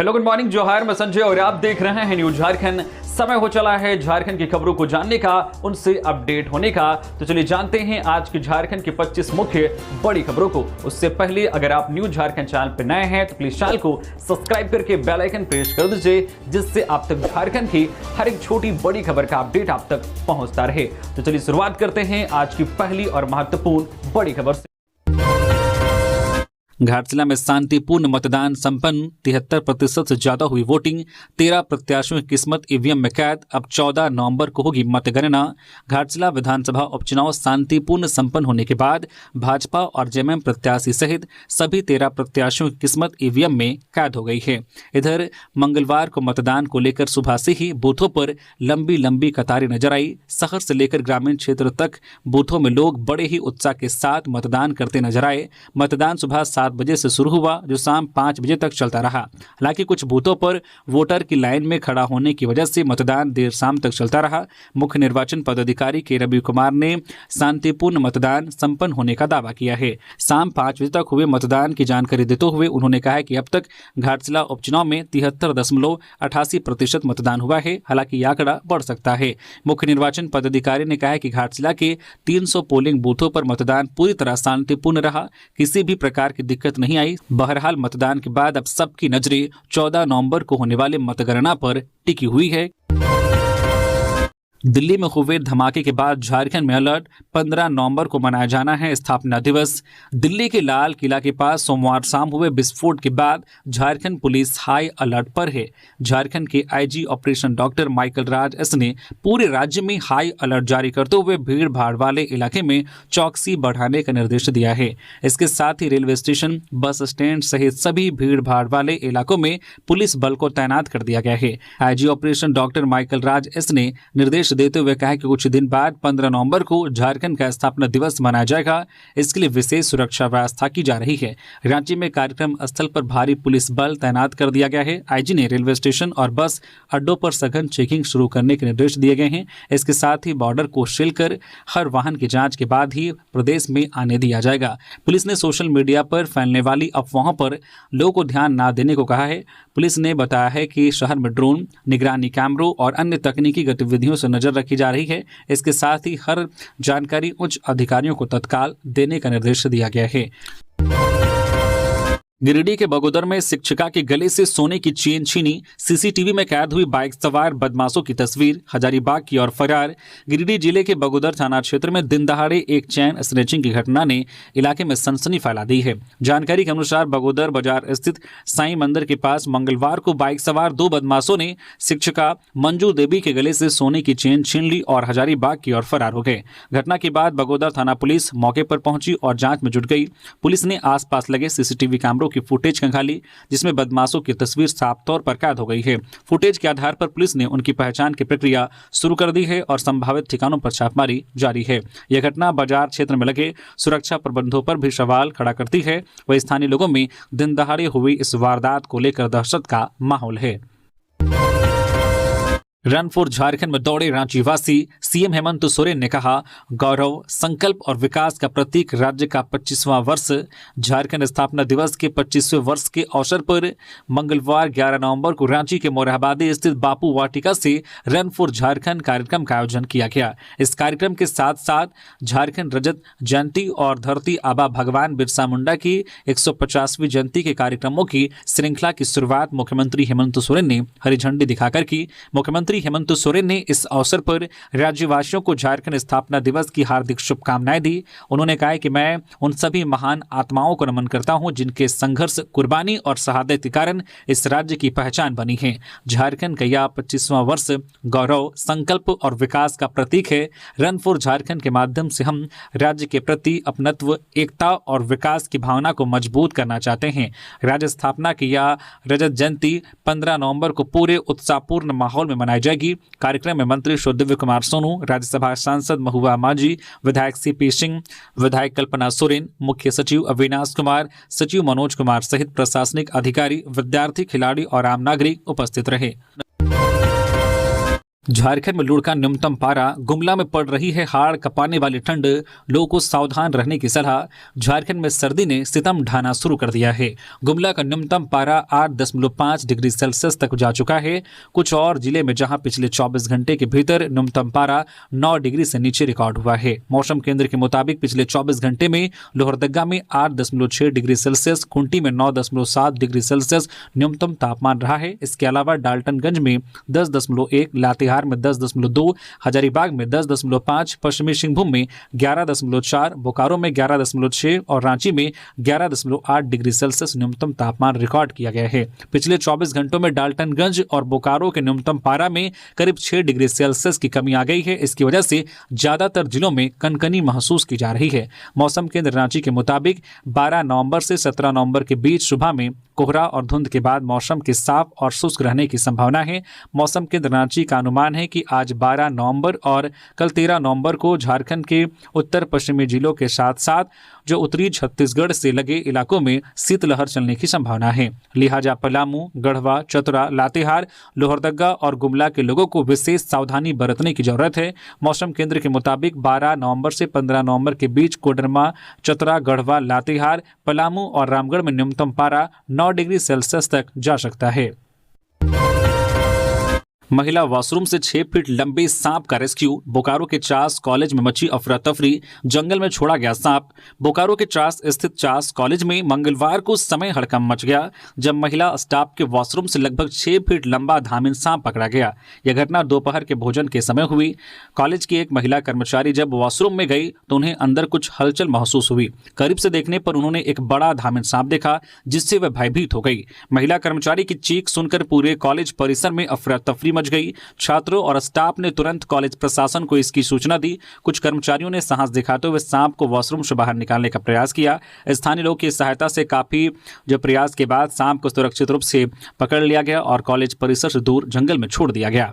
Hello good morning जोहार, मैं संजय और आप देख रहे हैं न्यूज झारखंड। समय हो चला है झारखंड की खबरों को जानने का, उनसे अपडेट होने का। तो चलिए जानते हैं आज की झारखंड की 25 मुख्य बड़ी खबरों को। उससे पहले अगर आप न्यूज झारखंड चैनल पर नए हैं तो प्लीज चैनल को सब्सक्राइब करके बेल आइकन प्रेस कर दीजिए, जिससे आप तक झारखंड की हर एक छोटी बड़ी खबर का अपडेट आप तक पहुंचता रहे। तो चलिए शुरुआत करते हैं आज की पहली और महत्वपूर्ण बड़ी खबर से। घाटशिला में शांतिपूर्ण मतदान संपन्न, 73% से ज्यादा हुई वोटिंग, 13 प्रत्याशियों की किस्मत ईवीएम में कैद। अब 14 नवंबर को होगी मतगणना। घाटशिला विधानसभा उपचुनाव शांतिपूर्ण संपन्न होने के बाद भाजपा और जेएमएम प्रत्याशी सहित सभी 13 प्रत्याशियों की किस्मत ईवीएम में कैद हो गई है। इधर मंगलवार को मतदान को लेकर सुबह से ही बूथों पर लंबी लंबी कतारें नजर आई। शहर से लेकर ग्रामीण क्षेत्र तक बूथों में लोग बड़े ही उत्साह के साथ मतदान करते नजर आए। मतदान सुबह 7 बजे से शुरू हुआ, जो शाम 5 बजे तक चलता रहा। हालांकि कुछ बूथों पर वोटर की लाइन में खड़ा होने की वजह से मतदान देर शाम तक चलता रहा। मुख्य निर्वाचन पदाधिकारी के रवि कुमार ने शांतिपूर्ण मतदान संपन्न होने का दावा किया है। शाम 5 बजे तक हुए मतदान की जानकारी देते हुए उन्होंने कहा कि अब तक घाटशिला उपचुनाव में 73.88% मतदान हुआ है। हालांकि यह आंकड़ा बढ़ सकता है। मुख्य निर्वाचन पदाधिकारी ने कहा कि घाटशिला के 300 पोलिंग बूथों पर मतदान पूरी तरह शांतिपूर्ण रहा, किसी भी प्रकार की दिक्कत नहीं आई। बहरहाल मतदान के बाद अब सबकी नजरें 14 नवंबर को होने वाले मतगणना पर टिकी हुई है। दिल्ली में हुए धमाके के बाद झारखंड में अलर्ट, 15 नवंबर को मनाया जाना है स्थापना दिवस। दिल्ली के लाल किला के पास सोमवार शाम हुए विस्फोट के बाद झारखंड पुलिस हाई अलर्ट पर है। झारखंड के आईजी ऑपरेशन डॉक्टर माइकल राज एस ने पूरे राज्य में हाई अलर्ट जारी करते हुए भीड़ भाड़ वाले इलाके में चौकसी बढ़ाने का निर्देश दिया है। इसके साथ ही रेलवे स्टेशन, बस स्टैंड सहित सभी भीड़ भाड़ वाले इलाकों में पुलिस बल को तैनात कर दिया गया है। आईजी ऑपरेशन डॉक्टर माइकल राज एस ने निर्देश देते हुए कहा कि कुछ दिन बाद 15 नवंबर को झारखंड का स्थापना दिवस मनाया जाएगा। इसके लिए विशेष सुरक्षा व्यवस्था की जा रही है। रांची में कार्यक्रम स्थल पर भारी पुलिस बल तैनात कर दिया गया है। आईजी ने रेलवे स्टेशन और बस अड्डों पर सघन चेकिंग शुरू करने के निर्देश दिए गए हैं। इसके साथ ही बॉर्डर को सील कर हर वाहन की जांच के बाद ही प्रदेश में आने दिया जाएगा। पुलिस ने सोशल मीडिया पर फैलने वाली अफवाहों पर लोगों को ध्यान न देने को कहा है। पुलिस ने बताया है कि शहर में ड्रोन, निगरानी कैमरों और अन्य तकनीकी गतिविधियों से नजर रखी जा रही है। इसके साथ ही हर जानकारी उच्च अधिकारियों को तत्काल देने का निर्देश दिया गया है। गिरिडीह के बगोदर में शिक्षिका के गले से सोने की चेन छीनी, सीसीटीवी में कैद हुई बाइक सवार बदमाशों की तस्वीर, हजारीबाग की ओर फरार। गिरिडीह जिले के बगोदर थाना क्षेत्र में दिन दहाड़े एक चैन स्नैचिंग की घटना ने इलाके में सनसनी फैला दी है। जानकारी के अनुसार बगोदर बाजार स्थित साईं मंदिर के पास मंगलवार को बाइक सवार 2 बदमाशों ने शिक्षिका मंजू देवी के गले से सोने की चेन छीन ली और हजारीबाग की ओर फरार हो गए। घटना के बाद बगोदर थाना पुलिस मौके पर पहुंची और जांच में जुट गई। पुलिस ने आसपास लगे सीसीटीवी कैमरों की फुटेज खंगाली, जिसमें बदमाशों की तस्वीर साफ तौर पर कैद हो गई है। फुटेज के आधार पर पुलिस ने उनकी पहचान की प्रक्रिया शुरू कर दी है और संभावित ठिकानों पर छापेमारी जारी है। यह घटना बाजार क्षेत्र में लगे सुरक्षा प्रबंधों पर भी सवाल खड़ा करती है। वही स्थानीय लोगों में दिन दहाड़े हुई इस वारदात को लेकर दहशत का माहौल है। रन फॉर झारखंड में दौड़े रांची वासी, सीएम हेमंत सोरेन ने कहा, गौरव, संकल्प और विकास का प्रतीक राज्य का 25वां वर्ष। झारखंड स्थापना दिवस के 25वें वर्ष के अवसर पर मंगलवार 11 नवंबर को रांची के मोरहाबादी स्थित बापू वाटिका से रन फॉर झारखंड कार्यक्रम का आयोजन किया गया। इस कार्यक्रम के साथ साथ झारखंड रजत जयंती और धरती आबा भगवान बिरसा मुंडा की 150वीं जयंती के कार्यक्रमों की श्रृंखला की शुरुआत मुख्यमंत्री हेमंत सोरेन ने हरी झंडी दिखाकर की। मुख्यमंत्री हेमंत सोरेन ने इस अवसर पर राज्यवासियों को झारखंड स्थापना दिवस की हार्दिक शुभकामनाएं दी। उन्होंने कहा कि मैं उन सभी महान आत्माओं को नमन करता हूं जिनके संघर्ष, कुर्बानी और शहादत के कारण इस राज्य की पहचान बनी है। झारखंड का यह 25वां वर्ष गौरव, संकल्प और विकास का प्रतीक है। रन फॉर झारखंड के माध्यम से हम राज्य के प्रति अपनत्व, एकता और विकास की भावना को मजबूत करना चाहते हैं। राज्य स्थापना की यह रजत जयंती 15 नवंबर को पूरे उत्साहपूर्ण माहौल में मनाई जाएगी। कार्यक्रम में मंत्री श्री दिव्य कुमार सोनू, राज्यसभा सांसद महुआ मांझी, विधायक सीपी सिंह, विधायक कल्पना सोरेन, मुख्य सचिव अविनाश कुमार, सचिव मनोज कुमार सहित प्रशासनिक अधिकारी, विद्यार्थी, खिलाड़ी और आम नागरिक उपस्थित रहे। झारखंड में लुढ़का न्यूनतम पारा, गुमला में पड़ रही है हाड़ कपाने वाली ठंड, लोगों को सावधान रहने की सलाह। झारखंड में सर्दी ने सितम ढाना शुरू कर दिया है। गुमला का न्यूनतम पारा 8.5 डिग्री सेल्सियस तक जा चुका है। कुछ और जिले में जहां पिछले 24 घंटे के भीतर न्यूनतम पारा 9 डिग्री से नीचे रिकॉर्ड हुआ है। मौसम केंद्र के मुताबिक पिछले 24 घंटे में लोहरदगा में 8.6 डिग्री सेल्सियस, खूंटी में 9.7 डिग्री सेल्सियस न्यूनतम तापमान रहा है। इसके अलावा डाल्टनगंज में 10.1, लातेहार में 10.2, हजारीबाग में 10.5, पश्चिमी सिंहभूम में 11.4, बोकारो में 11.6 और रांची में 11.8 डिग्री सेल्सियस न्यूनतम तापमान रिकॉर्ड किया गया है। पिछले 24 घंटों में डाल्टनगंज और बोकारो के न्यूनतम पारा में करीब 6 डिग्री सेल्सियस की कमी आ गई है। इसकी वजह से ज्यादातर जिलों में कनकनी महसूस की जा रही है। मौसम केंद्र रांची के मुताबिक 12 नवंबर से 17 नवंबर के बीच सुबह में कोहरा और धुंध के बाद मौसम के साफ और शुष्क रहने की संभावना है। मौसम केंद्र रांची का अनुमान है कि आज 12 नवंबर और कल 13 नवंबर को झारखंड के उत्तर पश्चिमी जिलों के साथ साथ जो उत्तरी छत्तीसगढ़ से लगे इलाकों में शीतलहर चलने की संभावना है। लिहाजा पलामू, गढ़वा, चतरा, लातेहार, लोहरदगा और गुमला के लोगों को विशेष सावधानी बरतने की जरूरत है। मौसम केंद्र के मुताबिक 12 नवंबर से 15 नवंबर के बीच कोडरमा, चतरा, गढ़वा, लातेहार, पलामू और रामगढ़ में न्यूनतम पारा 9 डिग्री सेल्सियस तक जा सकता है। महिला वॉशरूम से 6 फीट लंबे सांप का रेस्क्यू। बोकारो के चास कॉलेज में मची अफरा तफरी, जंगल में छोड़ा गया सांप। बोकारो के चास स्थित चास कॉलेज में मंगलवार को समय हड़कंप मच गया जब महिला स्टाफ के वॉशरूम से लगभग 6 फीट लंबा धामिन सांप पकड़ा गया। यह घटना दोपहर के भोजन के समय हुई। कॉलेज की एक महिला कर्मचारी जब वॉशरूम में गई तो उन्हें अंदर कुछ हलचल महसूस हुई। करीब से देखने पर उन्होंने एक बड़ा धामिन सांप देखा जिससे वह भयभीत हो गई। महिला कर्मचारी की चीख सुनकर पूरे कॉलेज परिसर में अफरा तफरी मच गई। छात्रों और स्टाफ ने तुरंत कॉलेज प्रशासन को इसकी सूचना दी। कुछ कर्मचारियों ने साहस दिखाते हुए सांप को वॉशरूम से बाहर निकालने का प्रयास किया। स्थानीय लोगों की सहायता से काफी प्रयास के बाद सांप को सुरक्षित रूप से पकड़ लिया गया और कॉलेज परिसर से दूर जंगल में छोड़ दिया गया।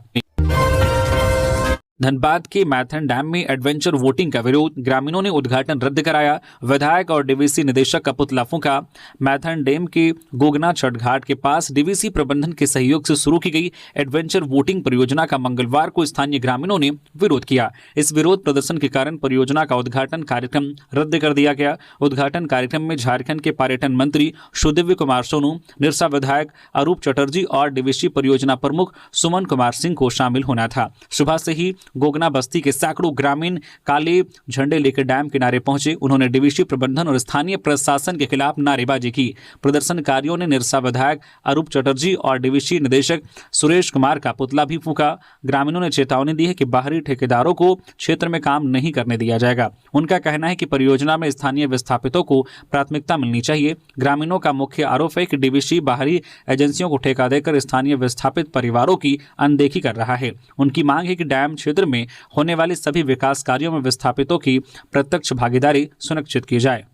धनबाद के मैथन डैम में एडवेंचर वोटिंग का विरोध, ग्रामीणों ने उद्घाटन रद्द कराया। विधायक और डीवीसी निदेशक का पुतला फूंका। मैथन डैम के गोगना छठ घाट के पास डीवीसी प्रबंधन के सहयोग से शुरू की गई एडवेंचर वोटिंग परियोजना का मंगलवार को स्थानीय ग्रामीणों ने विरोध किया। इस विरोध प्रदर्शन के कारण परियोजना का उद्घाटन कार्यक्रम रद्द कर दिया गया। उद्घाटन कार्यक्रम में झारखंड के पर्यटन मंत्री सुदिव्य कुमार सोनू, निरसा विधायक अरूप चटर्जी और डीवीसी परियोजना प्रमुख सुमन कुमार सिंह को शामिल होना था। सुबह से ही गोगना बस्ती के सैकड़ों ग्रामीण काले झंडे लेकर डैम किनारे पहुंचे। उन्होंने डीवीसी प्रबंधन और स्थानीय प्रशासन के खिलाफ नारेबाजी की। प्रदर्शनकारियों ने निरसा विधायक अरूप चटर्जी और डीवीसी निदेशक सुरेश कुमार का पुतला भी फूंका। ग्रामीणों ने चेतावनी दी है कि बाहरी ठेकेदारों को क्षेत्र में काम नहीं करने दिया जाएगा। उनका कहना है कि परियोजना में स्थानीय विस्थापितों को प्राथमिकता मिलनी चाहिए। ग्रामीणों का मुख्य आरोप है कि डीवीसी बाहरी एजेंसियों को ठेका देकर स्थानीय विस्थापित परिवारों की अनदेखी कर रहा है। उनकी मांग है कि डैम क्षेत्र में होने वाले सभी विकास कार्यों में विस्थापितों की प्रत्यक्ष भागीदारी सुनिश्चित की जाए।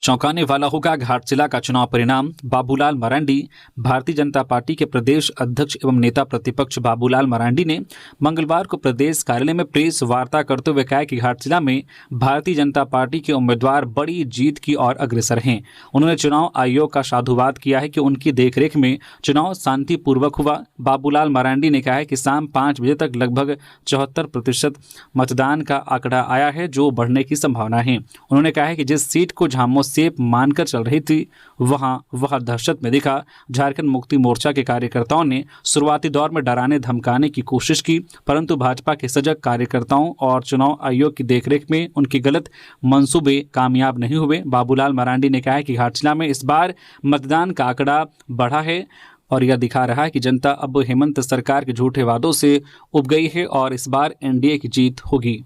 चौंकाने वाला होगा घाटशिला का चुनाव परिणाम। बाबूलाल मरांडी। भारतीय जनता पार्टी के प्रदेश अध्यक्ष एवं नेता प्रतिपक्ष बाबूलाल मरांडी ने मंगलवार को प्रदेश कार्यालय में प्रेस वार्ता करते हुए कहा कि घाटशिला में भारतीय जनता पार्टी के उम्मीदवार बड़ी जीत की ओर अग्रसर हैं। उन्होंने चुनाव आयोग का साधुवाद किया है कि उनकी देखरेख में चुनाव शांतिपूर्वक हुआ। बाबूलाल मरांडी ने कहा है कि शाम 5 बजे तक लगभग 74% मतदान का आंकड़ा आया है, जो बढ़ने की संभावना है। उन्होंने कहा है कि जिस सीट को झामो सेप मानकर चल रही थी वह दहशत में दिखा। झारखंड मुक्ति मोर्चा के कार्यकर्ताओं ने शुरुआती दौर में डराने धमकाने की कोशिश की, परंतु भाजपा के सजग कार्यकर्ताओं और चुनाव आयोग की देखरेख में उनके गलत मंसूबे कामयाब नहीं हुए। बाबूलाल मरांडी ने कहा है कि घाटशिला में इस बार मतदान का आंकड़ा बढ़ा है और यह दिखा रहा है कि जनता अब हेमंत सरकार के झूठे वादों से उब गई है और इस बार एनडीए की जीत होगी।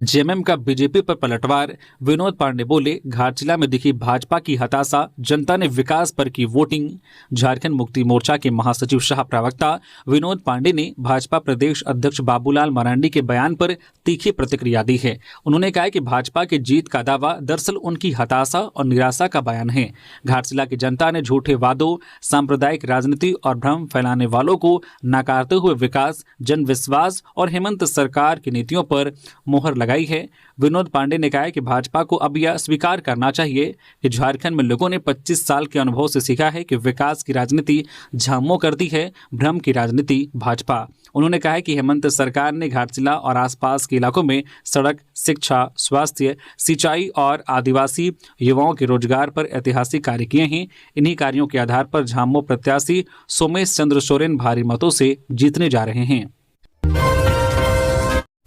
जेएमएम का बीजेपी पर पलटवार। विनोद पांडे बोले, घाटशिला में दिखी भाजपा की हताशा, जनता ने विकास पर की वोटिंग। झारखंड मुक्ति मोर्चा के महासचिव शाह प्रवक्ता विनोद पांडे ने भाजपा प्रदेश अध्यक्ष बाबूलाल मरांडी के बयान पर तीखी प्रतिक्रिया दी है। उन्होंने कहा कि भाजपा की जीत का दावा दरअसल उनकी हताशा और निराशा का बयान है। घाटशिला की जनता ने झूठे वादों, सांप्रदायिक राजनीति और भ्रम फैलाने वालों को नकारते हुए विकास, जन विश्वास और हेमंत सरकार की नीतियों पर मोहर लगाई लगाई है। विनोद पांडे ने कहा है कि भाजपा को अब यह स्वीकार करना चाहिए कि झारखंड में लोगों ने 25 साल के अनुभव से सीखा है कि विकास की राजनीति झामुमो करती है, भ्रम की राजनीति भाजपा। उन्होंने कहा है कि हेमंत सरकार ने घाटशिला और आसपास के इलाकों में सड़क, शिक्षा, स्वास्थ्य, सिंचाई और आदिवासी युवाओं के रोजगार पर ऐतिहासिक कार्य किए हैं। इन्हीं कार्यों के आधार पर झामुमो प्रत्याशी सोमेश चंद्र सोरेन भारी मतों से जीतने जा रहे हैं।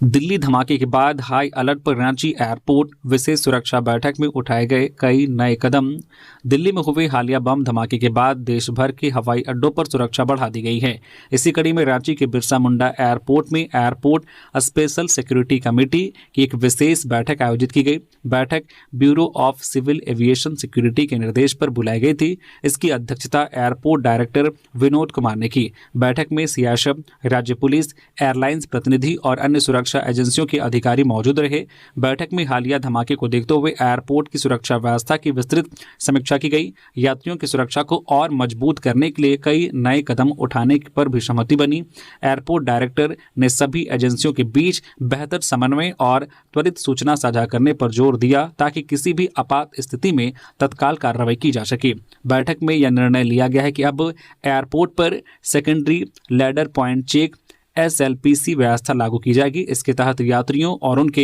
दिल्ली धमाके के बाद हाई अलर्ट पर रांची एयरपोर्ट विशेष सुरक्षा बैठक में उठाए गए कई नए कदम। दिल्ली में हुए हालिया बम धमाके के बाद देश भर के हवाई अड्डों पर सुरक्षा बढ़ा दी गई है। इसी कड़ी में रांची के बिरसा मुंडा एयरपोर्ट में एयरपोर्ट स्पेशल सिक्योरिटी कमेटी की एक विशेष बैठक आयोजित की गई। बैठक bureau of civil aviation security के निर्देश पर बुलाई गई थी। इसकी अध्यक्षता एयरपोर्ट डायरेक्टर विनोद कुमार ने की। बैठक में सीआईएसएफ, राज्य पुलिस, एयरलाइंस प्रतिनिधि और अन्य सुरक्षा एजेंसियों के अधिकारी मौजूद रहे। बैठक में हालिया धमाके को देखते हुए एयरपोर्ट की सुरक्षा व्यवस्था की विस्तृत समीक्षा की गई। यात्रियों की सुरक्षा को और मजबूत करने के लिए कई नए कदम उठाने पर भी सहमति बनी। एयरपोर्ट डायरेक्टर ने सभी एजेंसियों के बीच बेहतर समन्वय और त्वरित सूचना साझा करने पर जोर दिया ताकि किसी भी आपात स्थिति में तत्काल कार्रवाई की जा सके। बैठक में यह निर्णय लिया गया है कि अब एयरपोर्ट पर secondary ladder point check SLPC व्यवस्था लागू की जाएगी। इसके तहत यात्रियों और उनके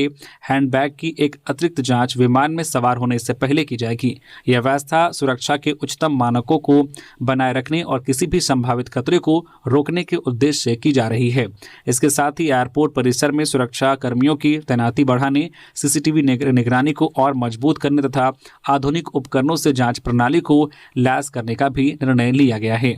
हैंडबैग की एक अतिरिक्त जांच विमान में सवार होने से पहले की जाएगी। यह व्यवस्था सुरक्षा के उच्चतम मानकों को बनाए रखने और किसी भी संभावित खतरे को रोकने के उद्देश्य से की जा रही है। इसके साथ ही एयरपोर्ट परिसर में सुरक्षा कर्मियों की तैनाती बढ़ाने, CCTV निगरानी को और मजबूत करने तथा आधुनिक उपकरणों से जांच प्रणाली को लैस करने का भी निर्णय लिया गया है।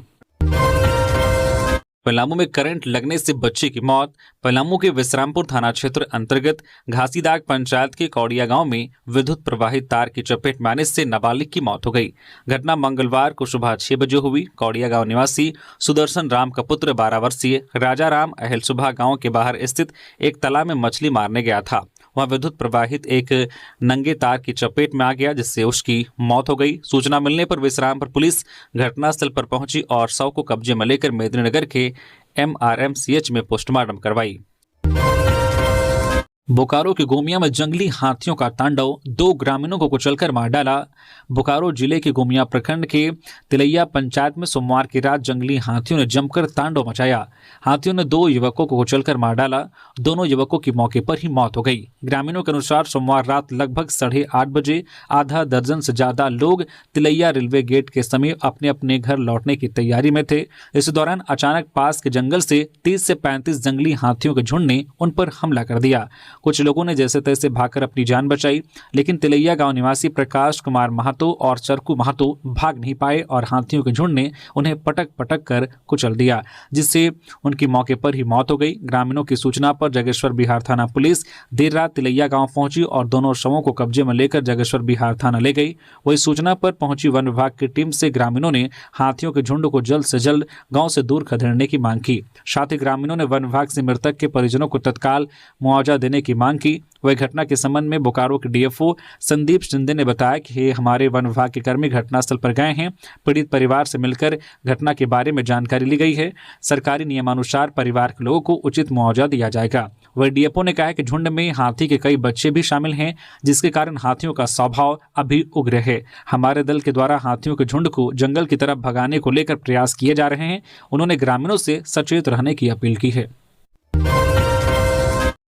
पलामू में करंट लगने से बच्चे की मौत। पलामू के विश्रामपुर थाना क्षेत्र अंतर्गत घासीदाग पंचायत के कौड़िया गांव में विद्युत प्रवाहित तार की चपेट में आने से नाबालिग की मौत हो गई। घटना मंगलवार को सुबह 6 बजे हुई। कौड़िया गांव निवासी सुदर्शन राम का पुत्र 12 वर्षीय राजा राम अहल सुबह गांव के बाहर स्थित एक तालाब में मछली मारने गया था। वह विद्युत प्रवाहित एक नंगे तार की चपेट में आ गया, जिससे उसकी मौत हो गई। सूचना मिलने पर विश्रामपुर पुलिस घटनास्थल पर पहुंची और शव को कब्जे में लेकर मेदिनीनगर के MRMCH में पोस्टमार्टम करवाई। बोकारो के गोमिया में जंगली हाथियों का तांडव, 2 ग्रामीणों को कुचलकर मार डाला। बोकारो जिले के गोमिया प्रखंड के तिलैया पंचायत में सोमवार की रात जंगली हाथियों ने जमकर तांडव मचाया। हाथियों ने 2 युवकों को कुचलकर मार डाला। दोनों युवकों की मौके पर ही मौत हो गई। ग्रामीणों के अनुसार सोमवार रात लगभग 8:30 बजे आधा दर्जन से ज्यादा लोग तिलैया रेलवे गेट के समीप अपने अपने घर लौटने की तैयारी में थे। इस दौरान अचानक पास के जंगल से 30 से 35 जंगली हाथियों के झुंड ने उन पर हमला कर दिया। कुछ लोगों ने जैसे तैसे भागकर अपनी जान बचाई, लेकिन तिलैया गांव निवासी प्रकाश कुमार महतो और चरकू महतो भाग नहीं पाए और हाथियों के झुंड ने उन्हें पटक पटक कर कुचल दिया, जिससे उनकी मौके पर ही मौत हो गई। ग्रामीणों की सूचना पर जगेश्वर बिहार थाना पुलिस देर रात तिलैया गांव पहुंची और दोनों शवों को कब्जे में लेकर जगेश्वर बिहार थाना ले गई। वही सूचना पर पहुंची वन विभाग की टीम से ग्रामीणों ने हाथियों के झुंड को जल्द से जल्द गांव से दूर खदेड़ने की मांग की। साथ ही ग्रामीणों ने वन विभाग से मृतक के परिजनों को तत्काल मुआवजा देने की मांग की। वही घटना के संबंध में बोकारो के DFO संदीप शिंदे ने बताया कि हमारे वन विभाग के कर्मी घटनास्थल पर गए हैं। पीड़ित परिवार से मिलकर घटना के बारे में जानकारी ली गई है। सरकारी नियमानुसार परिवार के लोगों को उचित मुआवजा दिया जाएगा। वही DFO ने कहा कि झुंड में हाथी के कई बच्चे भी शामिल हैं, जिसके कारण हाथियों का स्वभाव अभी उग्र है। हमारे दल के द्वारा हाथियों के झुंड को जंगल की तरफ भगाने को लेकर प्रयास किए जा रहे हैं। उन्होंने ग्रामीणों से सचेत रहने की अपील की है।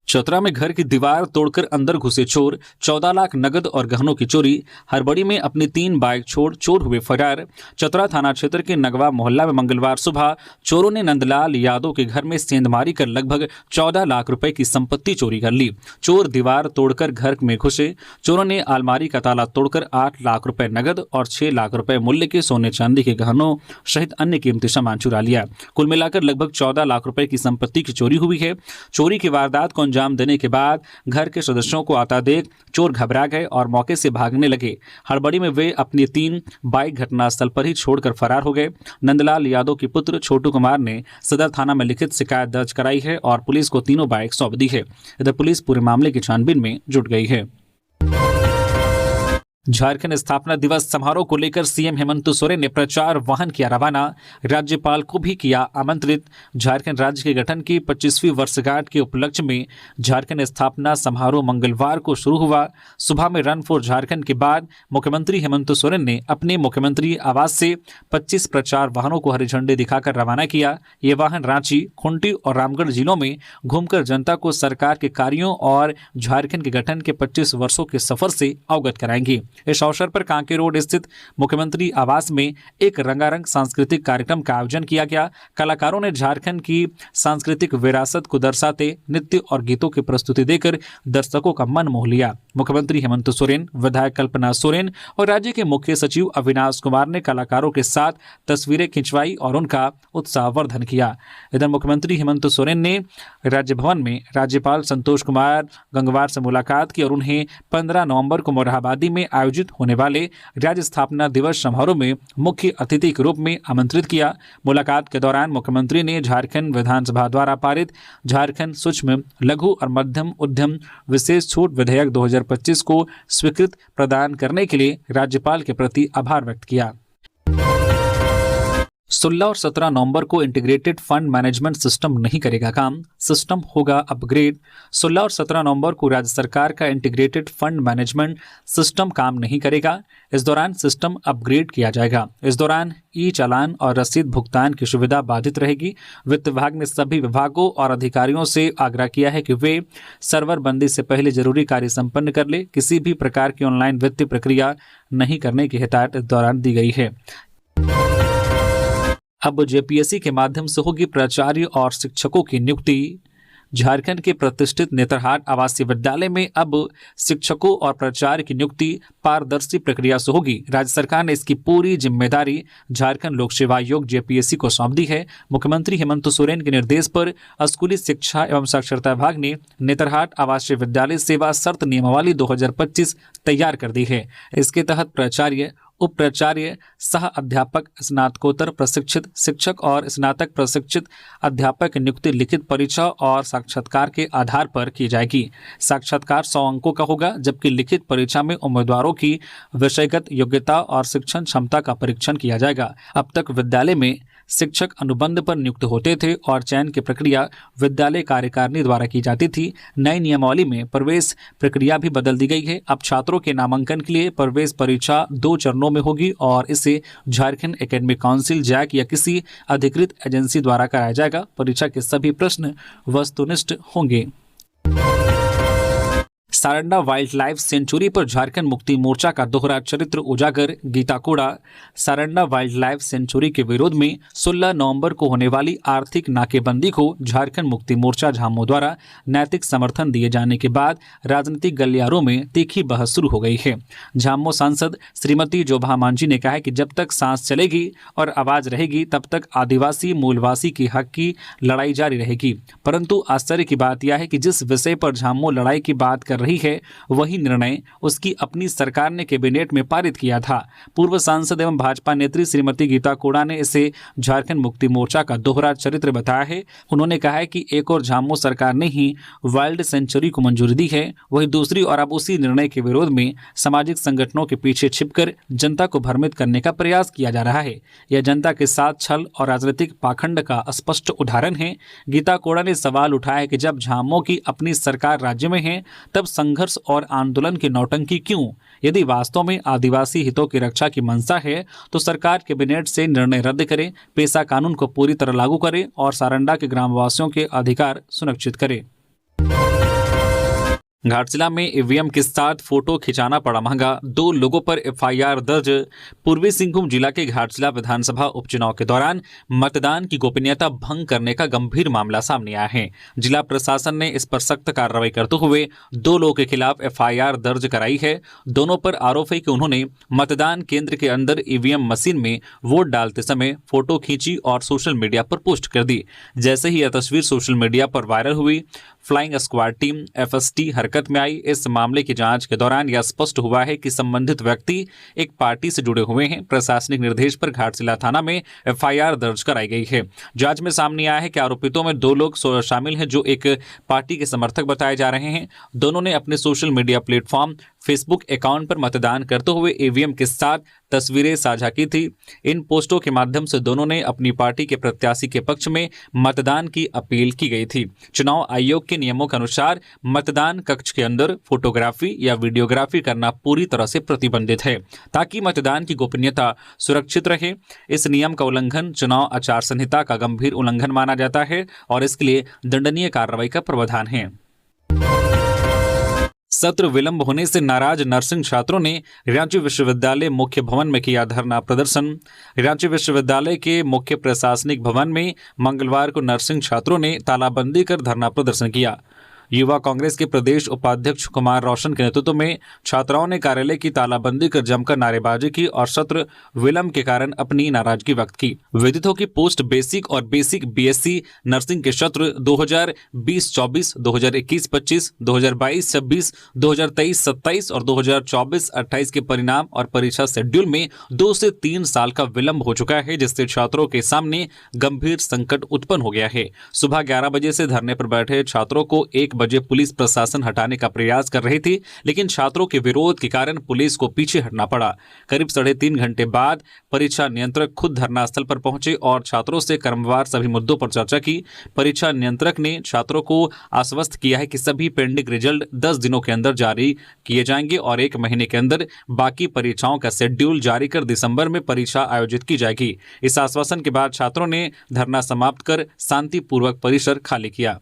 चतरा में घर की दीवार तोड़कर अंदर घुसे चोर, 14 लाख नगद और गहनों की चोरी। हरबड़ी में अपनी 3 बाइक छोड़ चोर हुए फरार। चतरा थाना क्षेत्र के नगवा मोहल्ला में मंगलवार सुबह चोरों ने नंदलाल यादव के घर में सेंधमारी कर लगभग 14 लाख रुपए की संपत्ति चोरी कर ली। चोर दीवार तोड़कर घर में घुसे। चोरों ने अलमारी का ताला तोड़कर 8 लाख रुपए नगद और 6 लाख रुपए मूल्य के सोने चांदी के गहनों सहित अन्य कीमती सामान चुरा लिया। कुल मिलाकर लगभग 14 लाख रुपए की संपत्ति की चोरी हुई है। चोरी की वारदात को अंजाम देने के बाद घर के सदस्यों को आता देख चोर घबरा गए और मौके से भागने लगे। हड़बड़ी में वे अपनी 3 बाइक घटनास्थल पर ही छोड़कर फरार हो गए। नंदलाल यादव के पुत्र छोटू कुमार ने सदर थाना में लिखित शिकायत दर्ज कराई है और पुलिस को तीनों बाइक सौंप दी है। इधर पुलिस पूरे मामले की छानबीन में जुट गई है। झारखंड स्थापना दिवस समारोह को लेकर सीएम हेमंत सोरेन ने प्रचार वाहन किया रवाना, राज्यपाल को भी किया आमंत्रित। झारखंड राज्य के गठन की 25वीं वर्षगांठ के उपलक्ष्य में झारखंड स्थापना समारोह मंगलवार को शुरू हुआ। सुबह में रन फॉर झारखंड के बाद मुख्यमंत्री हेमंत सोरेन ने अपने मुख्यमंत्री आवास से 25 प्रचार वाहनों को हरी झंडी दिखाकर रवाना किया। ये वाहन रांची, खूंटी और रामगढ़ जिलों में घूमकर जनता को सरकार के कार्यों और झारखंड के गठन के 25 वर्षों के सफर से अवगत कराएंगे। इस अवसर पर कांके रोड स्थित मुख्यमंत्री आवास में एक रंगारंग सांस्कृतिक कार्यक्रम का आयोजन किया गया। कलाकारों ने झारखंड की सांस्कृतिक विरासत को दर्शाते नृत्य और गीतों की प्रस्तुति देकर दर्शकों का मन मोह लिया। मुख्यमंत्री हेमंत सोरेन, विधायक कल्पना सोरेन और राज्य के मुख्य सचिव अविनाश कुमार ने कलाकारों के साथ तस्वीरें खिंचवाई और उनका उत्साहवर्धन किया। इधर मुख्यमंत्री हेमंत सोरेन ने राजभवन में राज्यपाल संतोष कुमार गंगवार से मुलाकात की और उन्हें 15 नवंबर को मोरहाबादी में आयोजित होने वाले राज्य स्थापना दिवस समारोह में मुख्य अतिथि के रूप में आमंत्रित किया। मुलाकात के दौरान मुख्यमंत्री ने झारखंड विधानसभा द्वारा पारित झारखंड सूक्ष्म, लघु और मध्यम उद्यम विशेष छूट विधेयक 2025 को स्वीकृति प्रदान करने के लिए राज्यपाल के प्रति आभार व्यक्त किया। 16 और 17 नवंबर को इंटीग्रेटेड फंड मैनेजमेंट सिस्टम नहीं करेगा काम, सिस्टम होगा अपग्रेड। 16 और 17 नवंबर को राज्य सरकार का इंटीग्रेटेड फंड मैनेजमेंट सिस्टम काम नहीं करेगा। इस दौरान सिस्टम अपग्रेड किया जाएगा। इस दौरान ई चालान और रसीद भुगतान की सुविधा बाधित रहेगी। वित्त विभाग ने सभी विभागों और अधिकारियों से आग्रह किया है कि वे सर्वर बंदी से पहले जरूरी कार्य संपन्न कर ले। किसी भी प्रकार की ऑनलाइन वित्तीय प्रक्रिया नहीं करने की हिदायत इस दौरान दी गई है। अब जेपीएससी के माध्यम से होगी प्राचार्य और शिक्षकों की नियुक्ति। झारखंड के प्रतिष्ठित नेतरहाट आवासीय विद्यालय में अब शिक्षकों और प्राचार्य की नियुक्ति पारदर्शी प्रक्रिया से होगी। राज्य सरकार ने इसकी पूरी जिम्मेदारी झारखंड लोक सेवा आयोग जेपीएससी को सौंप दी है। मुख्यमंत्री हेमंत सोरेन के निर्देश पर स्कूली शिक्षा एवं साक्षरता विभाग ने नेतरहाट आवासीय विद्यालय सेवा शर्त नियमावली 2025 तैयार कर दी है। इसके तहत प्राचार्य, उप प्राचार्य, सह अध्यापक, स्नातकोत्तर प्रशिक्षित शिक्षक और स्नातक प्रशिक्षित अध्यापक की नियुक्ति लिखित परीक्षा और साक्षात्कार के आधार पर की जाएगी। साक्षात्कार 100 अंकों का होगा, जबकि लिखित परीक्षा में उम्मीदवारों की विषयगत योग्यता और शिक्षण क्षमता का परीक्षण किया जाएगा। अब तक विद्यालय में शिक्षक अनुबंध पर नियुक्त होते थे और चयन की प्रक्रिया विद्यालय कार्यकारिणी द्वारा की जाती थी। नई नियमावली में प्रवेश प्रक्रिया भी बदल दी गई है। अब छात्रों के नामांकन के लिए प्रवेश परीक्षा 2 चरणों में होगी और इसे झारखंड एकेडमिक काउंसिल जैक या किसी अधिकृत एजेंसी द्वारा कराया जाएगा। परीक्षा के सभी प्रश्न वस्तुनिष्ठ होंगे। सारंडा वाइल्ड लाइफ सेंचुरी पर झारखंड मुक्ति मोर्चा का दोहरा चरित्र उजागर, गीता कोड़ा। सारंडा वाइल्ड लाइफ सेंचुरी के विरोध में 16 नवंबर को होने वाली आर्थिक नाकेबंदी को झारखंड मुक्ति मोर्चा झामो द्वारा नैतिक समर्थन दिए जाने के बाद राजनीतिक गलियारों में तीखी बहस शुरू हो गई है। झामो सांसद श्रीमती जोभा मांझी ने कहा है कि जब तक सांस चलेगी और आवाज रहेगी तब तक आदिवासी मूलवासी की हक की लड़ाई जारी रहेगी। परंतु आश्चर्य की बात यह है कि जिस विषय पर झामो लड़ाई की बात कर रही है वही निर्णय उसकी अपनी सरकार ने कैबिनेट में पारित किया था। पूर्व सांसद एवं भाजपा नेत्री श्रीमती गीता कोड़ा ने इसे झारखंड मुक्ति मोर्चा का दोहरा चरित्र बताया है। उन्होंने कहा है कि एक और झामो सरकार ने ही वाइल्ड सेंचुरी को मंजूरी दी है, वही दूसरी और अब उसी निर्णय के विरोध में सामाजिक संगठनों के पीछे छिपकर जनता को भ्रमित करने का प्रयास किया जा रहा है। यह जनता के साथ छल और राजनीतिक पाखंड का स्पष्ट उदाहरण है। गीता कोड़ा ने सवाल उठाया है कि जब झामो की अपनी सरकार राज्य में है तब संघर्ष और आंदोलन की नौटंकी क्यों? यदि वास्तव में आदिवासी हितों की रक्षा की मंशा है तो सरकार कैबिनेट से निर्णय रद्द करे, पेशा कानून को पूरी तरह लागू करे और सारंडा के ग्रामवासियों के अधिकार सुनिश्चित करे। घाटशिला में ईवीएम के साथ फोटो खिंचाना पड़ा महंगा, 2 लोगों पर एफआईआर दर्ज। पूर्वी सिंहभूम जिला के घाटशिला विधानसभा उपचुनाव के दौरान मतदान की गोपनीयता भंग करने का गंभीर मामला सामने आया है। जिला प्रशासन ने इस पर सख्त कार्रवाई करते हुए 2 लोगों के खिलाफ एफआईआर दर्ज कराई है। दोनों पर आरोप है कि उन्होंने मतदान केंद्र के अंदर ईवीएम मशीन में वोट डालते समय फोटो खींची और सोशल मीडिया पर पोस्ट कर दी। जैसे ही यह तस्वीर सोशल मीडिया पर वायरल हुई, फ्लाइंग स्क्वाड टीम एफएसटी हरकत में आई। इस मामले की जांच के दौरान यह स्पष्ट हुआ है कि संबंधित व्यक्ति एक पार्टी से जुड़े हुए हैं। प्रशासनिक निर्देश पर घाटशिला थाना में एफआईआर दर्ज कराई गई है। जांच में सामने आया है कि आरोपितों में 2 लोग शामिल हैं जो एक पार्टी के समर्थक बताए जा रहे हैं। दोनों ने अपने social media platform Facebook account पर मतदान करते हुए ईवीएम के साथ तस्वीरें साझा की थी। इन पोस्टों के माध्यम से दोनों ने अपनी पार्टी के प्रत्याशी के पक्ष में मतदान की अपील की गई थी। चुनाव आयोग के नियमों के अनुसार मतदान कक्ष के अंदर फोटोग्राफी या वीडियोग्राफी करना पूरी तरह से प्रतिबंधित है, ताकि मतदान की गोपनीयता सुरक्षित रहे। इस नियम का उल्लंघन चुनाव आचार संहिता का गंभीर उल्लंघन माना जाता है और इसके लिए दंडनीय कार्रवाई का प्रावधान है। सत्र विलंब होने से नाराज नर्सिंग छात्रों ने रांची विश्वविद्यालय मुख्य भवन में किया धरना प्रदर्शन। रांची विश्वविद्यालय के मुख्य प्रशासनिक भवन में मंगलवार को नर्सिंग छात्रों ने तालाबंदी कर धरना प्रदर्शन किया। युवा कांग्रेस के प्रदेश उपाध्यक्ष कुमार रोशन के नेतृत्व में छात्राओं ने कार्यालय की तालाबंदी कर जमकर नारेबाजी की और सत्र विलंब के कारण अपनी नाराजगी व्यक्त की। विदित हो कि पोस्ट बेसिक और बेसिक बीएससी नर्सिंग के सत्र 2020-24, 2021-25, 2022-26, 2023-27 और 2024-28 के परिणाम और परीक्षा शेड्यूल में 2 से 3 साल का विलंब हो चुका है, जिससे छात्रों के सामने गंभीर संकट उत्पन्न हो गया है। सुबह 11 बजे से धरने पर बैठे छात्रों को 1 बजे पुलिस प्रशासन हटाने का प्रयास कर रही थी, लेकिन छात्रों के विरोध के कारण पुलिस को पीछे हटना पड़ा। करीब 3.5 घंटे बाद परीक्षा नियंत्रक खुद धरना स्थल पर पहुंचे और छात्रों से क्रमवार सभी मुद्दों पर चर्चा की। परीक्षा नियंत्रक ने छात्रों को आश्वस्त किया है कि सभी पेंडिंग रिजल्ट 10 दिनों के अंदर जारी किए जाएंगे और 1 महीने के अंदर बाकी परीक्षाओं का शेड्यूल जारी कर दिसंबर में परीक्षा आयोजित की जाएगी। इस आश्वासन के बाद छात्रों ने धरना समाप्त कर शांतिपूर्वक परिसर खाली किया।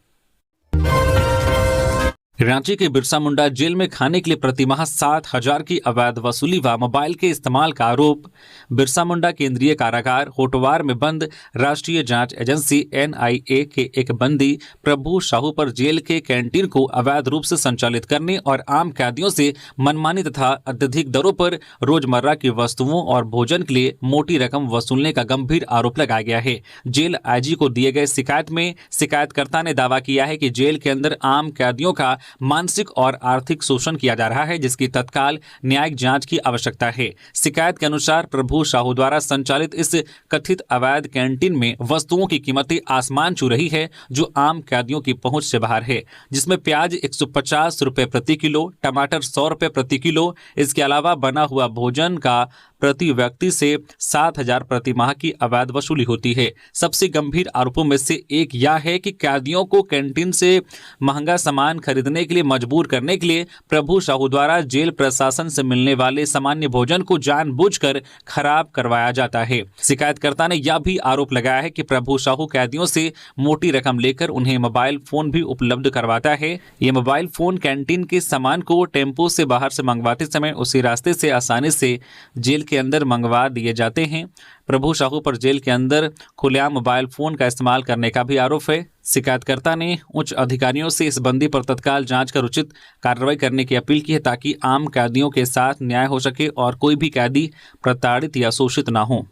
रांची के बिरसा मुंडा जेल में खाने के लिए प्रतिमाह 7,000 की अवैध वसूली व मोबाइल के इस्तेमाल का आरोप। बिरसा मुंडा केंद्रीय कारागार होटवार में बंद राष्ट्रीय जांच एजेंसी NIA के एक बंदी प्रभु साहू पर जेल के कैंटीन को अवैध रूप से संचालित करने और आम कैदियों से मनमानी तथा अत्यधिक दरों पर रोजमर्रा की वस्तुओं और भोजन के लिए मोटी रकम वसूलने का गंभीर आरोप लगाया गया है। जेल IG को दिए गए शिकायत में शिकायतकर्ता ने दावा किया है कि जेल के अंदर आम कैदियों का मानसिक और आर्थिक शोषण किया जा रहा है, जिसकी तत्काल न्यायिक जांच की आवश्यकता है। शिकायत के अनुसार प्रभु साहू द्वारा संचालित इस कथित अवैध कैंटीन में वस्तुओं की कीमतें आसमान छू रही है, जो आम कैदियों की पहुंच से बाहर है, जिसमें प्याज 150 रुपए प्रति किलो, टमाटर 100 रुपए प्रति किलो, इसके अलावा बना हुआ भोजन का प्रति व्यक्ति से 7,000 प्रति माह की अवैध वसूली होती है। सबसे गंभीर आरोपों में से एक यह है कि कैदियों को कैंटीन से महंगा सामान खरीदने के लिए मजबूर करने के लिए प्रभु साहू द्वारा जेल प्रशासन से मिलने वाले सामान्य भोजन को जानबूझकर खराब करवाया जाता है। शिकायतकर्ता ने यह भी आरोप लगाया है कि प्रभु साहू कैदियों से मोटी रकम लेकर उन्हें मोबाइल फोन भी उपलब्ध करवाता है। ये मोबाइल फोन कैंटीन के सामान को टेम्पो से बाहर से मंगवाते समय उसी रास्ते से आसानी से जेल के अंदर मंगवा दिए जाते हैं। प्रभु साहू पर जेल के अंदर खुलेआम मोबाइल फोन का इस्तेमाल करने का भी आरोप है। शिकायतकर्ता ने उच्च अधिकारियों से इस बंदी पर तत्काल जांच कर उचित कार्रवाई करने की अपील की है, ताकि आम कैदियों के साथ न्याय हो सके और कोई भी कैदी प्रताड़ित या शोषित ना हो।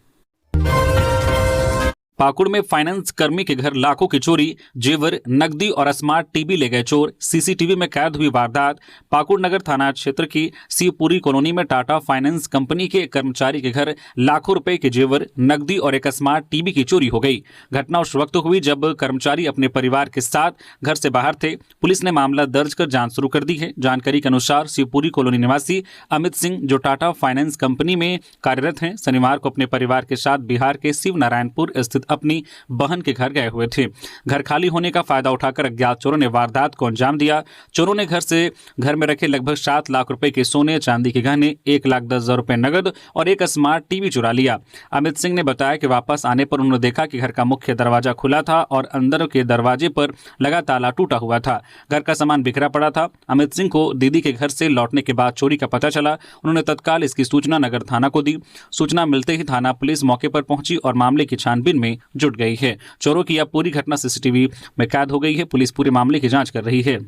पाकुड़ में फाइनेंस कर्मी के घर लाखों की चोरी, जेवर, नकदी और स्मार्ट टीवी ले गए चोर। सीसीटीवी में कैद हुई वारदात। पाकुड़ नगर थाना क्षेत्र की शिवपुरी कॉलोनी में टाटा फाइनेंस कंपनी के कर्मचारी के घर लाखों रुपए के जेवर, नकदी और एक स्मार्ट टीवी की चोरी हो गई। घटना उस वक्त हुई जब कर्मचारी अपने परिवार के साथ घर से बाहर थे। पुलिस ने मामला दर्ज कर जांच शुरू कर दी है। जानकारी के अनुसार शिवपुरी कॉलोनी निवासी अमित सिंह, जो टाटा फाइनेंस कंपनी में कार्यरत हैं, शनिवार को अपने परिवार के साथ बिहार के शिव नारायणपुर स्थित अपनी बहन के घर गए हुए थे। घर खाली होने का फायदा उठाकर अज्ञात चोरों ने वारदात को अंजाम दिया। चोरों ने घर में रखे लगभग 7 लाख रुपए के सोने, चांदी के गहने, 1,10,000 रुपए नगद और एक स्मार्ट टीवी चुरा लिया। अमित सिंह ने बताया कि वापस आने पर उन्होंने देखा कि घर का मुख्य दरवाजा खुला था और अंदर के दरवाजे पर लगा ताला टूटा हुआ था। घर का सामान बिखरा पड़ा था। अमित सिंह को दीदी के घर से लौटने के बाद चोरी का पता चला। उन्होंने तत्काल इसकी सूचना नगर थाना को दी। सूचना मिलते ही थाना पुलिस मौके पर पहुंची और मामले की छानबीन में जुट गई है। चोरों की यह पूरी घटना सीसीटीवी में कैद हो गई है। पुलिस पूरे मामले की जांच कर रही है।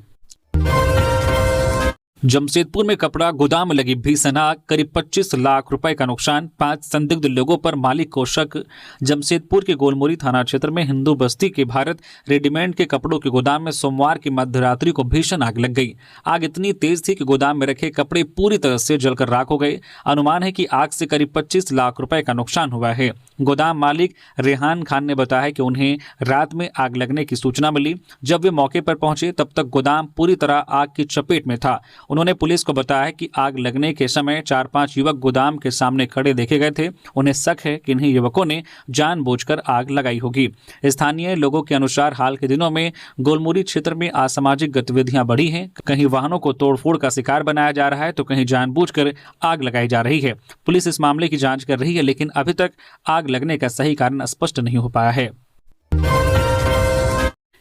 जमशेदपुर में कपड़ा गोदाम लगी भीषण आग, करीब 25 लाख रुपए का नुकसान, 5 संदिग्ध लोगों पर मालिक को शक। जमशेदपुर के गोलमोरी थाना क्षेत्र में हिंदू बस्ती के भारत रेडीमेड के कपड़ों के गोदाम में सोमवार की मध्यरात्रि को भीषण आग लग गई। आग इतनी तेज थी कि गोदाम में रखे कपड़े पूरी तरह से जलकर राख हो गए। अनुमान है कि आग से करीब 25 लाख रुपए का नुकसान हुआ है। गोदाम मालिक रेहान खान ने बताया कि उन्हें रात में आग लगने की सूचना मिली। जब वे मौके पर पहुंचे तब तक गोदाम पूरी तरह आग की चपेट में था। उन्होंने पुलिस को बताया कि आग लगने के समय 4-5 युवक गोदाम के सामने खड़े देखे गए थे। उन्हें शक है कि इन्हीं युवकों ने जानबूझकर आग लगाई होगी। स्थानीय लोगों के अनुसार हाल के दिनों में गोलमुरी क्षेत्र में असामाजिक गतिविधियां बढ़ी हैं। कहीं वाहनों को तोड़फोड़ का शिकार बनाया जा रहा है तो कहीं जानबूझकर आग लगाई जा रही है। पुलिस इस मामले की जांच कर रही है, लेकिन अभी तक आग लगने का सही कारण स्पष्ट नहीं हो पाया है।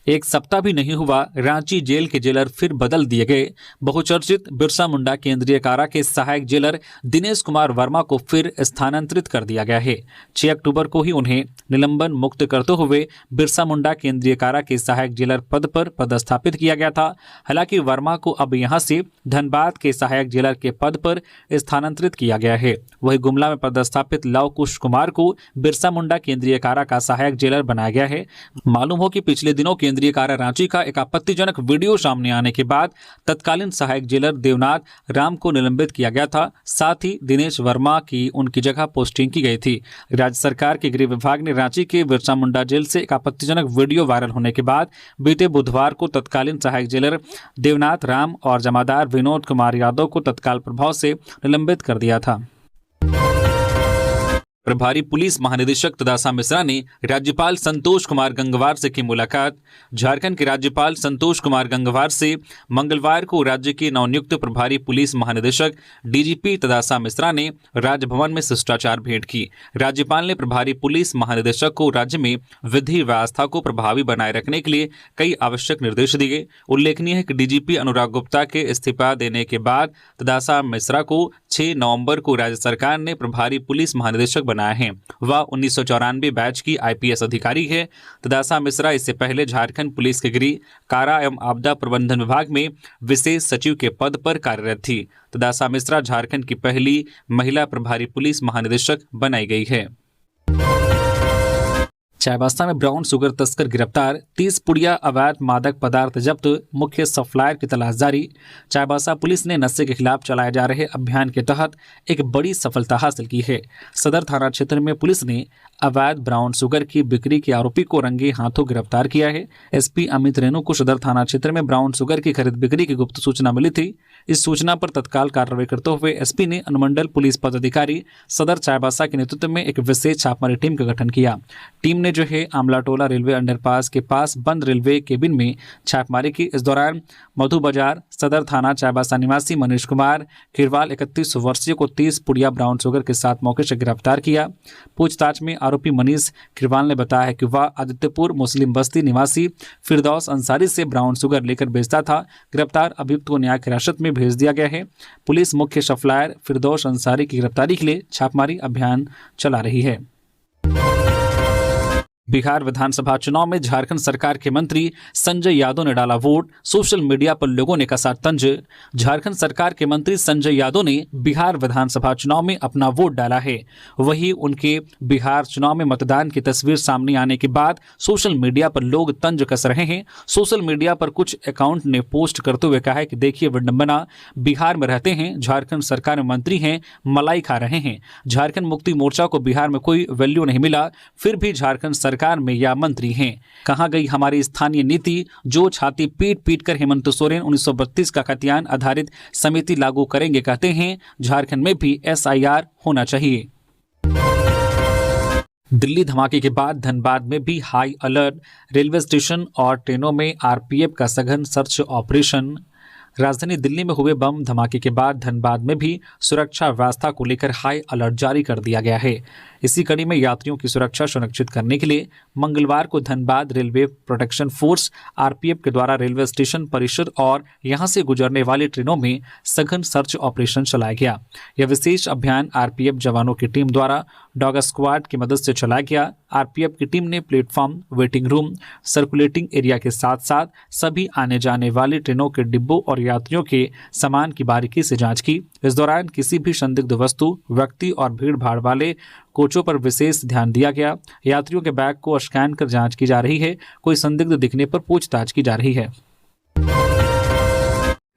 एक सप्ताह भी नहीं हुआ, रांची जेल के जेलर फिर बदल दिए गए। बहुचर्चित बिरसा मुंडा केंद्रीय कारा के सहायक जेलर दिनेश कुमार वर्मा को फिर स्थानांतरित कर दिया गया है। 6 अक्टूबर को ही उन्हें निलंबन मुक्त करते हुए बिरसा मुंडा केंद्रीय कारा के सहायक जेलर पद पर पदस्थापित किया गया था। हालांकि वर्मा को अब यहां से धनबाद के सहायक जेलर के पद पर स्थानांतरित किया गया है। वही गुमला में पदस्थापित लव कुश कुमार को बिरसा मुंडा केंद्रीय कारा का सहायक जेलर बनाया गया है। मालूम हो कि पिछले दिनों केंद्रीय कारा रांची का एक आपत्तिजनक वीडियो सामने आने के बाद तत्कालीन सहायक जेलर देवनाथ राम को निलंबित किया गया था। साथ ही दिनेश वर्मा की उनकी जगह पोस्टिंग की गई थी। राज्य सरकार के गृह विभाग ने रांची के बिरसा मुंडा जेल से एक आपत्तिजनक वीडियो वायरल होने के बाद बीते बुधवार को तत्कालीन सहायक जेलर देवनाथ राम और जमादार विनोद कुमार यादव को तत्काल प्रभाव से निलंबित कर दिया था। प्रभारी पुलिस महानिदेशक तदासा मिश्रा ने राज्यपाल संतोष कुमार गंगवार से की मुलाकात। झारखंड के राज्यपाल संतोष कुमार गंगवार से मंगलवार को राज्य के नवनियुक्त प्रभारी पुलिस महानिदेशक डीजीपी तदासा मिश्रा ने राजभवन में शिष्टाचार भेंट की। राज्यपाल ने प्रभारी पुलिस महानिदेशक को राज्य में विधि व्यवस्था को प्रभावी बनाए रखने के लिए कई आवश्यक निर्देश दिए। उल्लेखनीय है कि डीजीपी अनुराग गुप्ता के इस्तीफा देने के बाद तदासा मिश्रा को 6 नवंबर को राज्य सरकार ने प्रभारी पुलिस महानिदेशक बनाया है। वह 1994 बैच की आईपीएस अधिकारी है। तदासा मिश्रा इससे पहले झारखंड पुलिस के गृह कारा एवं आपदा प्रबंधन विभाग में विशेष सचिव के पद पर कार्यरत थी। तदासा मिश्रा झारखंड की पहली महिला प्रभारी पुलिस महानिदेशक बनाई गई है। चाईबासा में ब्राउन शुगर तस्कर गिरफ्तार, 30 पुड़िया अवैध मादक पदार्थ जब्त, मुख्य सप्लायर की तलाश जारी। चाईबासा पुलिस ने नशे के खिलाफ चलाए जा रहे अभियान के तहत एक बड़ी सफलता हासिल की है। सदर थाना क्षेत्र में पुलिस ने अवैध ब्राउन शुगर की बिक्री के आरोपी को रंगे हाथों गिरफ्तार किया है। एसपी अमित रेणु को सदर थाना क्षेत्र में ब्राउन शुगर की खरीद बिक्री की गुप्त सूचना मिली थी। इस सूचना पर तत्काल कार्रवाई करते हुए एसपी ने अनुमंडल पुलिस पदाधिकारी सदर चाईबासा के नेतृत्व में एक विशेष छापामारी टीम का गठन किया। टीम ने जो है आमलाटोला रेलवे अंडरपास के पास बंद रेलवे केबिन में छापेमारी की। इस दौरान मधु बाजार सदर थाना चाईबासा निवासी मनीष कुमार खिरवाल 31 वर्षीय को 30 पुड़िया ब्राउन शुगर के साथ मौके से गिरफ्तार किया। पूछताछ में आरोपी मनीष खिरवाल ने बताया कि वह आदित्यपुर मुस्लिम बस्ती निवासी फिरदौस अंसारी से ब्राउन शुगर लेकर बेचता था। गिरफ्तार अभियुक्त को न्यायिक हिरासत में भेज दिया गया है। पुलिस मुख्य सप्लायर फिरदौस अंसारी की गिरफ्तारी के लिए छापेमारी अभियान चला रही है। बिहार विधानसभा चुनाव में झारखंड सरकार के मंत्री संजय यादव ने डाला वोट, सोशल मीडिया पर लोगों ने कसा तंज। झारखंड सरकार के मंत्री संजय यादव ने बिहार विधानसभा चुनाव में अपना वोट डाला है। वहीं उनके बिहार चुनाव में मतदान की तस्वीर सामने आने के बाद सोशल मीडिया पर लोग तंज कस रहे हैं। सोशल मीडिया पर कुछ अकाउंट ने पोस्ट करते हुए कहा है कि देखिए विडंबना, बिहार में रहते हैं, झारखंड सरकार में मंत्री हैं, मलाई खा रहे हैं। झारखंड मुक्ति मोर्चा को बिहार में कोई वैल्यू नहीं मिला, फिर भी झारखंड सरकार में या मंत्री हैं। कहां गई हमारी स्थानीय नीति, जो छाती पीट पीट कर हेमंत सोरेन 1932 का खतियान आधारित समिति लागू करेंगे कहते हैं। झारखंड में भी एसआईआर होना चाहिए। दिल्ली धमाके के बाद धनबाद में भी हाई अलर्ट, रेलवे स्टेशन और ट्रेनों में आरपीएफ का सघन सर्च ऑपरेशन। राजधानी दिल्ली में हुए बम धमाके के बाद धनबाद में भी सुरक्षा व्यवस्था को लेकर हाई अलर्ट जारी कर दिया गया है। इसी कड़ी में यात्रियों की सुरक्षा सुनिश्चित करने के लिए मंगलवार को Dhanbad railway protection force RPF के द्वारा रेलवे स्टेशन परिसर और यहां से गुजरने वाली ट्रेनों में सघन सर्च ऑपरेशन चलाया गया। यह विशेष अभियान आरपीएफ जवानों की टीम द्वारा डॉग स्क्वाड की मदद से चलाया गया। आरपीएफ की टीम ने platform, waiting room, circulating area के साथ साथ सभी आने जाने वाली ट्रेनों के डिब्बों और यात्रियों के सामान की बारीकी से जांच की। इस दौरान किसी भी संदिग्ध वस्तु, व्यक्ति और भीड़ भाड़ वाले कोचों पर विशेष ध्यान दिया गया। यात्रियों के बैग को स्कैन कर जांच की जा रही है। कोई संदिग्ध दिखने पर पूछताछ की जा रही है।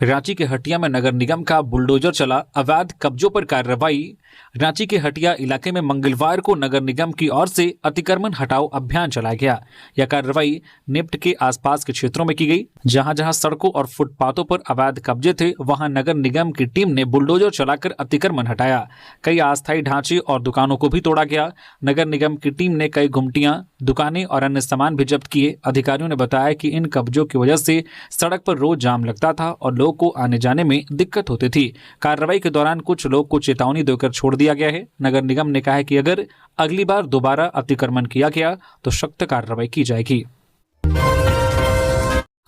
रांची के हटिया में नगर निगम का बुलडोजर चला, अवैध कब्जों पर कार्रवाई। रांची के हटिया इलाके में मंगलवार को नगर निगम की ओर से अतिक्रमण हटाओ अभियान चलाया गया। यह कार्रवाई निफ्ट के आसपास के क्षेत्रों में की गई। जहां जहां सड़कों और फुटपाथों पर अवैध कब्जे थे, वहां नगर निगम की टीम ने बुलडोजर चलाकर अतिक्रमण हटाया। कई अस्थायी ढांचे और दुकानों को भी तोड़ा गया। नगर निगम की टीम ने कई गुमटियां, दुकानें और अन्य सामान भी जब्त किए। अधिकारियों ने बताया कि इन कब्जों की वजह से सड़क पर रोज जाम लगता था और लोगों को आने जाने में दिक्कत होती थी। कार्रवाई के दौरान कुछ लोग को चेतावनी देकर छोड़ दिया गया है। नगर निगम ने कहा है कि अगर अगली बार दोबारा अतिक्रमण किया गया तो सख्त कार्रवाई की जाएगी।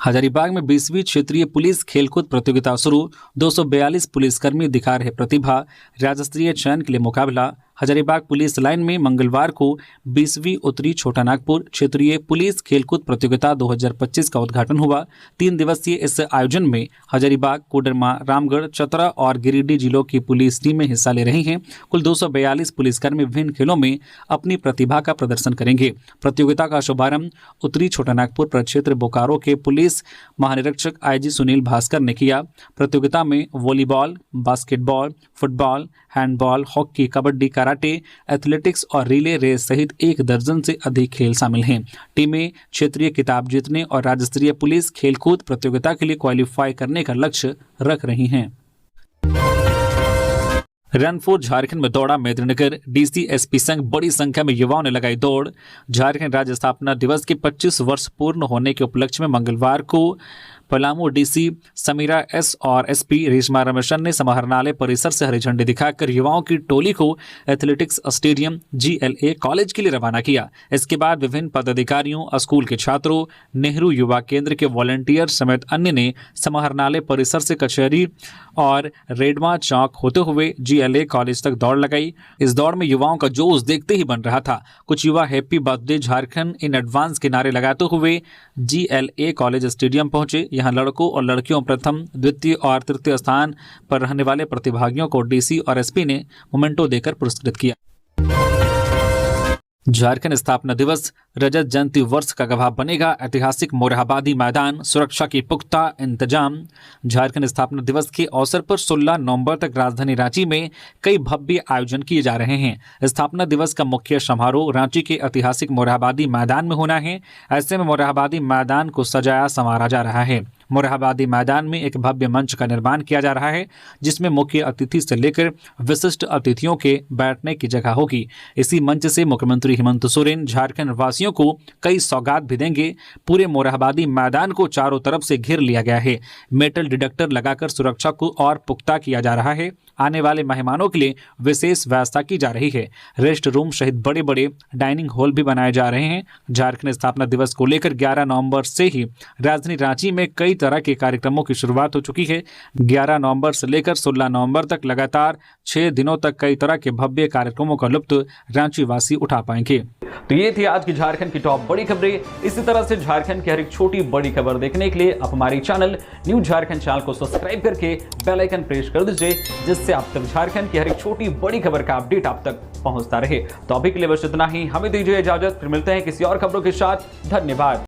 हजारीबाग में 20वीं क्षेत्रीय पुलिस खेलकूद प्रतियोगिता शुरू। 242 पुलिसकर्मी दिखा रहे प्रतिभा। राज्य स्तरीय चयन के लिए मुकाबला। हजारीबाग पुलिस लाइन में मंगलवार को 20वीं उत्तरी छोटा नागपुर क्षेत्रीय पुलिस खेलकूद प्रतियोगिता 2025 का उद्घाटन हुआ। 3 दिवसीय इस आयोजन में हजारीबाग, कोडरमा, रामगढ़, चतरा और गिरिडीह जिलों की पुलिस टीमें हिस्सा ले रही हैं। कुल 242 पुलिसकर्मी विभिन्न खेलों में अपनी प्रतिभा का प्रदर्शन करेंगे। प्रतियोगिता का शुभारंभ उत्तरी छोटा नागपुर प्रक्षेत्र बोकारो के पुलिस महानिरीक्षक IG सुनील भास्कर ने किया। प्रतियोगिता में volleyball, basketball, football, handball, hockey, kabaddi, karate, athletics और रिले रेस सहित 1 दर्जन से अधिक खेल शामिल हैं। टीमें क्षेत्रीय खिताब जीतने और राज्य स्तरीय पुलिस खेलकूद प्रतियोगिता के लिए क्वालिफाई करने का लक्ष्य रख रही हैं। रन फॉर झारखंड में दौड़ा मेदिनीनगर। DC SP संघ बड़ी संख्या में युवाओं ने लगाई दौड़। झारखंड राज्य स्थापना दिवस के 25 वर्ष पूर्ण होने के उपलक्ष्य में मंगलवार को पलामू DC समीरा S और SP रेशमा रमेशन ने समाहरणालय परिसर से हरी झंडी दिखाकर युवाओं की टोली को एथलेटिक्स स्टेडियम GLA कॉलेज के लिए रवाना किया। इसके बाद विभिन्न पदाधिकारियों, स्कूल के छात्रों, नेहरू युवा केंद्र के वॉलंटियर समेत अन्य ने समाहरणालय परिसर से कचहरी और रेडवा चौक होते हुए GLA कॉलेज तक दौड़ लगाई। इस दौड़ में युवाओं का जोश देखते ही बन रहा था। कुछ युवा happy birthday Jharkhand in advance के नारे लगाते हुए GLA कॉलेज स्टेडियम पहुंचे। यहाँ लड़कों और लड़कियों प्रथम, द्वितीय और तृतीय स्थान पर रहने वाले प्रतिभागियों को DC और SP ने मोमेंटो देकर पुरस्कृत किया। झारखंड स्थापना दिवस रजत जयंती वर्ष का गवाह बनेगा ऐतिहासिक मोरहाबादी मैदान। सुरक्षा की पुख्ता इंतजाम। झारखंड स्थापना दिवस के अवसर पर 16 नवंबर तक राजधानी रांची में कई भव्य आयोजन किए जा रहे हैं। स्थापना दिवस का मुख्य समारोह रांची के ऐतिहासिक मोरहाबादी मैदान में होना है। ऐसे में मोरहाबादी मैदान को सजाया संवारा जा रहा है। मोरहाबादी मैदान में एक भव्य मंच का निर्माण किया जा रहा है, जिसमें मुख्य अतिथि से लेकर विशिष्ट अतिथियों के बैठने की जगह होगी। इसी मंच से मुख्यमंत्री हेमंत सोरेन झारखंड वासियों को कई सौगात भी देंगे। पूरे मोरहाबादी मैदान को चारों तरफ से घेर लिया गया है। मेटल डिटेक्टर लगाकर सुरक्षा को और पुख्ता किया जा रहा है। आने वाले मेहमानों के लिए विशेष व्यवस्था की जा रही है। रेस्ट रूम सहित बड़े बड़े डाइनिंग हॉल भी बनाए जा रहे हैं। झारखंड स्थापना दिवस को लेकर 11 नवंबर से ही राजधानी रांची में कई तरह के कार्यक्रमों की शुरुआत हो चुकी है। 11 नवंबर से लेकर 16 नवंबर तक लगातार 6 दिनों तक कई तरह के भव्य कार्यक्रमों का लुत्फ रांची वासी उठा पाएंगे। तो ये थी आज की झारखंड की टॉप बड़ी खबरें। इसी तरह से झारखंड की हर एक छोटी बड़ी खबर देखने के लिए आप हमारे चैनल न्यूज झारखंड चैनल को सब्सक्राइब करके बेल आइकन प्रेस कर दीजिए, जिससे आप तक झारखंड की हर एक छोटी बड़ी खबर का अपडेट आप तक पहुंचता रहे। तो अभी के लिए बस इतना ही। हमें दीजिए इजाजत, फिर मिलते हैं किसी और खबरों के साथ। धन्यवाद।